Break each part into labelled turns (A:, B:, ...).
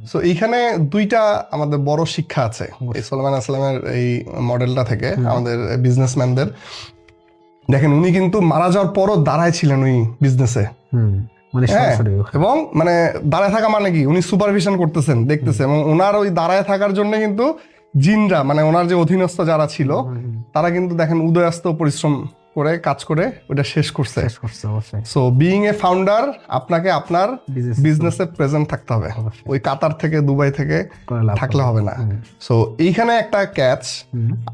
A: So এইখানে দুইটা আমাদের বড় শিক্ষা আছে এই সুলাইমান আসলামের এই মডেলটা থেকে আমাদের বিজনেসম্যানদের। দেখেন উনি কিন্তু মারা যাওয়ার পরও দাঁড়ায় ছিলেন ওই বিজনেসে,
B: মানে সরাসরি
A: এবং মানে দাঁড়ায় থাকা মানে কি উনি সুপারভিশন করতেছেন, দেখতেছে, এবং ওনার ওই দাঁড়ায় থাকার জন্য কিন্তু জিনরা মানে ওনার যে অধীনস্থ যারা ছিল তারা কিন্তু দেখেন উদয়াস্ত পরিশ্রম করে কাজ করে ওটা শেষ করছে।
B: অবশ্যই।
A: সো বিইং এ ফাউন্ডার আপনাকে আপনার বিজনেসে প্রেজেন্ট থাকতে হবে, ওই কাতার থেকে দুবাই থেকে থাকলে হবে না। সো এইখানে একটা ক্যাচ।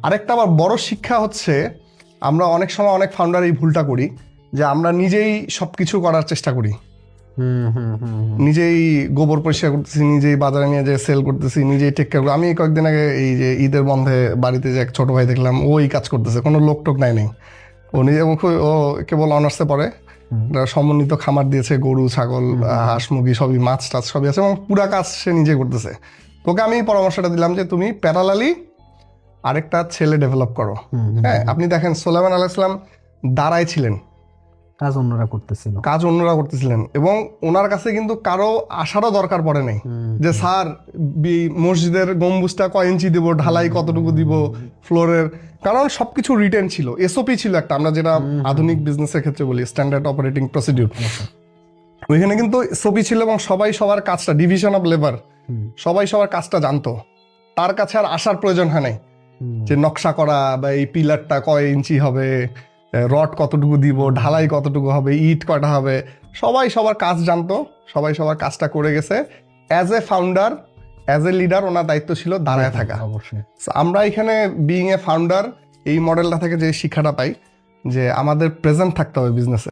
A: আরেকটা আবার বড় শিক্ষা হচ্ছে, আমরা অনেক সময় অনেক ফাউন্ডার এই ভুলটা করি যে আমরা নিজেই সবকিছু করার চেষ্টা করি, নিজেই গোবর পরিষ্কার করতেছি, নিজেই বাজারে নিয়ে যে সেল করতেছি, নিজেই টেক কেয়ার। আমি কয়েকদিন আগে এই যে ঈদের বন্ধে বাড়িতে যে এক ছোট ভাই দেখলাম, ওই কাজ করতেছে, কোনো লোক টোক নাই নেই, ও নিজে ও কেবল অনার্সে পড়ে, সমন্বিত খামার দিয়েছে, গরু ছাগল হাঁস মুরগি সবই, মাছ টাছ সবই আছে, এবং পুরা কাজ সে নিজে করতেছে। তোকে আমি পরামর্শটা দিলাম যে তুমি প্যারালালি আরেকটা ছেলে ডেভেলপ করো। হ্যাঁ, আপনি দেখেন সুলাইমান আলাইহিস সালাম দাঁড়ায় ছিলেন,
B: কাজ অন্যরা করতেছিলেন, এবং ওনার কাছে কিন্তু কারো আসারও দরকার পড়ে নাই যে স্যার মসজিদের গম্বুজটা কয় ইঞ্চি দিব, ঢালাই কতটুকু দিব, ফ্লোরের, কারণ সবকিছু রিটেন ছিল, এসওপি ছিল একটা, আমরা যেটা আধুনিক বিজনেসের ক্ষেত্রে বলি স্ট্যান্ডার্ড অপারেটিং প্রসিডিউর। ওইখানে কিন্তু এসওপি ছিল, এবং সবাই সবার কাজটা, ডিভিশন অফ লেবার, সবাই সবার কাজটা জানতো। তার কাছে আর আসার প্রয়োজন হয় নাই যে নকশা করা বা এই পিলারটা কয় ইঞ্চি হবে, রড কতটুকু দিব, ঢালাই কতটুকু হবে, ইট কয়টা হবে, সবাই সবার কাজ জানতো, সবাই সবার কাজটা করে গেছে। As a founder, as a leader ওনার দায়িত্ব ছিল দাঁড়ায় থাকা। আমরা এখানে বিইং এ ফাউন্ডার এই মডেলটা থেকে যে শিক্ষাটা পাই যে আমাদের প্রেজেন্ট থাকতে হবে বিজনেসে।